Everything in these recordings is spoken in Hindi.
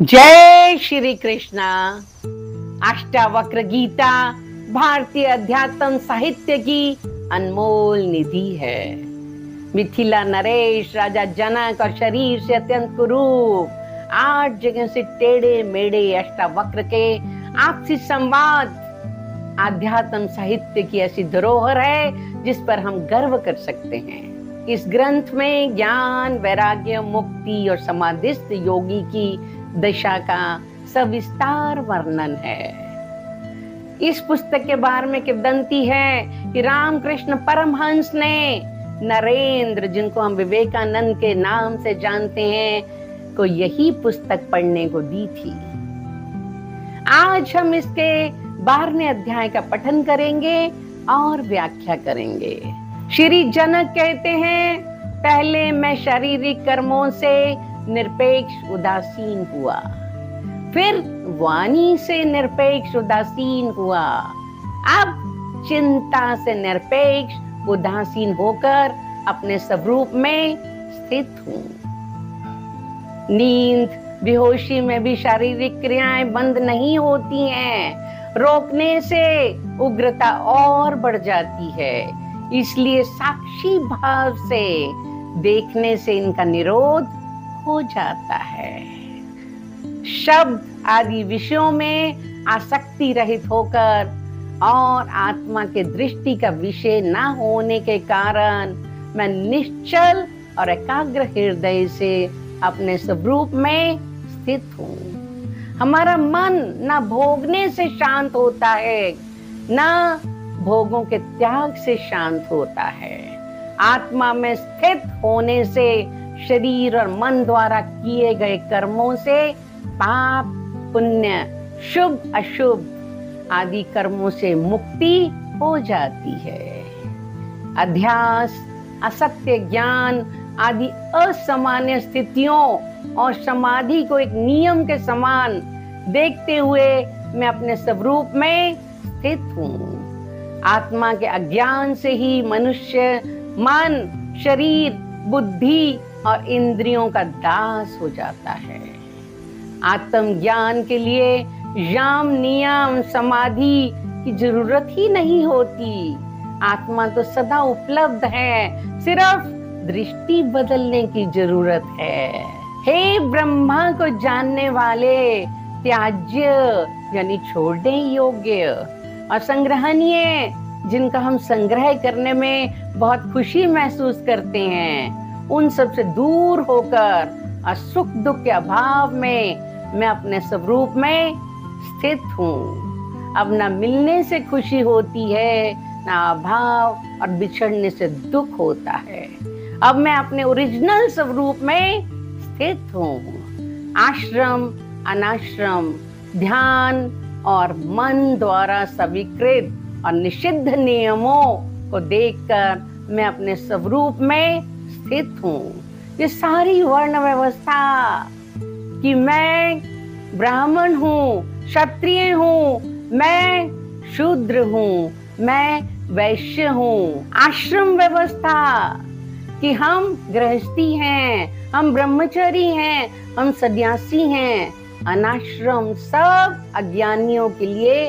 जय श्री कृष्णा। अष्टावक्र गीता भारतीय अध्यात्म साहित्य की अनमोल निधि है। मिथिला नरेश, राजा जनक और शरीर से अत्यंत कुरूप 8 जगह से टेढ़े मेढ़े अष्टावक्र के आपसी संवाद आध्यात्म साहित्य की ऐसी धरोहर है जिस पर हम गर्व कर सकते हैं। इस ग्रंथ में ज्ञान, वैराग्य, मुक्ति और समाधिस्थ योगी की दशा का सविस्तार वर्णन है। इस पुस्तक के बारे में किंवदंती है कि रामकृष्ण परमहंस ने नरेंद्र, जिनको हम विवेकानंद के नाम से जानते हैं, को यही पुस्तक पढ़ने को दी थी। आज हम इसके 12वें अध्याय का पठन करेंगे और व्याख्या करेंगे। श्री जनक कहते हैं, पहले मैं शारीरिक कर्मों से निरपेक्ष उदासीन हुआ, फिर वाणी से निरपेक्ष उदासीन हुआ, अब चिंता से निरपेक्ष उदासीन होकर अपने स्वरूप में स्थित हूँ। नींद, बेहोशी में भी शारीरिक क्रियाएं बंद नहीं होती हैं। रोकने से उग्रता और बढ़ जाती है, इसलिए साक्षी भाव से देखने से इनका निरोध हो जाता है। शब्द आदि विषयों में आसक्ति रहित होकर और आत्मा के दृष्टि का विषय न होने के कारण मैं निश्चल और एकाग्र हृदय से अपने स्वरूप में स्थित हूँ। हमारा मन न भोगने से शांत होता है, न भोगों के त्याग से शांत होता है। आत्मा में स्थित होने से शरीर और मन द्वारा किए गए कर्मों से पाप, पुण्य, शुभ अशुभ आदि कर्मों से मुक्ति हो जाती है। अध्यास, असत्य ज्ञान आदि असामान्य स्थितियों और समाधि को एक नियम के समान देखते हुए मैं अपने स्वरूप में स्थित हूँ। आत्मा के अज्ञान से ही मनुष्य मन, शरीर, बुद्धि और इंद्रियों का दास हो जाता है। आत्म ज्ञान के लिए यम, नियम, समाधि की जरूरत ही नहीं होती। आत्मा तो सदा उपलब्ध है, सिर्फ दृष्टि बदलने की जरूरत है। हे ब्रह्मा को जानने वाले, त्याज्य यानी छोड़ने योग्य और संग्रहणीय, जिनका हम संग्रह करने में बहुत खुशी महसूस करते हैं, उन सब से दूर होकर और सुख दुख के अभाव में मैं अपने स्वरूप में स्थित हूँ। अब न मिलने से खुशी होती है, न अभाव और बिछड़ने से दुख होता है। अब मैं अपने ओरिजिनल स्वरूप में स्थित हूँ। आश्रम, अनाश्रम, ध्यान और मन द्वारा स्वीकृत और निषिद्ध नियमों को देखकर मैं अपने स्वरूप में स्थित हूँ। ये सारी वर्ण व्यवस्था कि मैं ब्राह्मण हूँ, क्षत्रिय हूँ, मैं शूद्र हूँ, मैं वैश्य हूँ, आश्रम व्यवस्था कि हम गृहस्थी हैं, हम ब्रह्मचारी हैं, हम सन्यासी हैं, अनाश्रम सब अज्ञानियों के लिए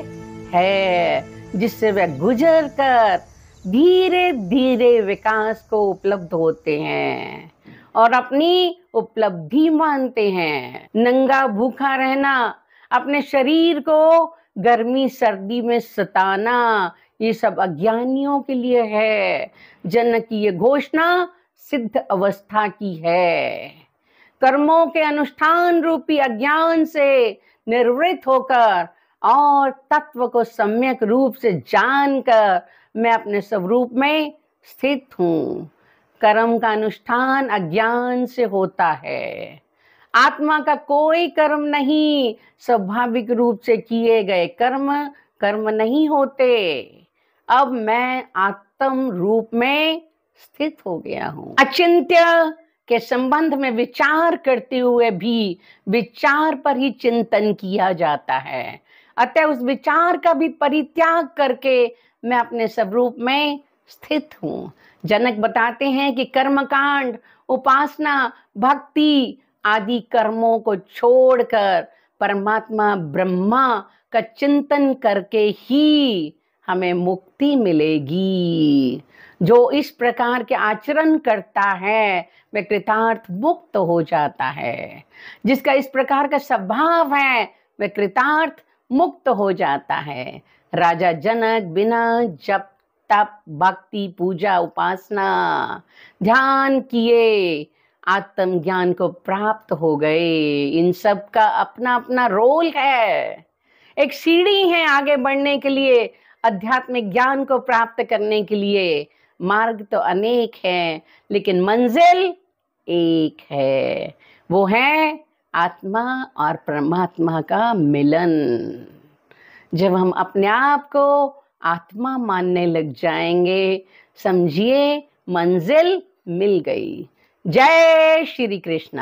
है, जिससे वे गुजर कर धीरे धीरे विकास को उपलब्ध होते हैं और अपनी उपलब्धि मानते हैं। नंगा भूखा रहना, अपने शरीर को गर्मी सर्दी में सताना, ये सब अज्ञानियों के लिए है। जनक की ये घोषणा सिद्ध अवस्था की है। कर्मों के अनुष्ठान रूपी अज्ञान से निवृत्त होकर और तत्व को सम्यक रूप से जानकर मैं अपने स्वरूप में स्थित हूँ। कर्म का अनुष्ठान अज्ञान से होता है। आत्मा का कोई कर्म नहीं, स्वाभाविक रूप से किए गए कर्म कर्म नहीं होते। अब मैं आत्म रूप में स्थित हो गया हूँ। अचिंत्य के संबंध में विचार करते हुए भी विचार पर ही चिंतन किया जाता है। अतः उस विचार का भी परित्याग करके मैं अपने स्वरूप में स्थित हूँ। जनक बताते हैं कि कर्मकांड, उपासना, भक्ति आदि कर्मों को छोड़कर परमात्मा ब्रह्मा का चिंतन करके ही हमें मुक्ति मिलेगी। जो इस प्रकार के आचरण करता है वह कृतार्थ मुक्त हो जाता है। जिसका इस प्रकार का स्वभाव है वह कृतार्थ मुक्त हो जाता है। राजा जनक बिना जप तप भक्ति पूजा उपासना ध्यान किए आत्मज्ञान को प्राप्त हो गए। इन सब का अपना अपना रोल है। एक सीढ़ी है आगे बढ़ने के लिए, आध्यात्मिक ज्ञान को प्राप्त करने के लिए। मार्ग तो अनेक हैं लेकिन मंजिल एक है, वो है आत्मा और परमात्मा का मिलन। जब हम अपने आप को आत्मा मानने लग जाएंगे, समझिए मंजिल मिल गई। जय श्री कृष्ण।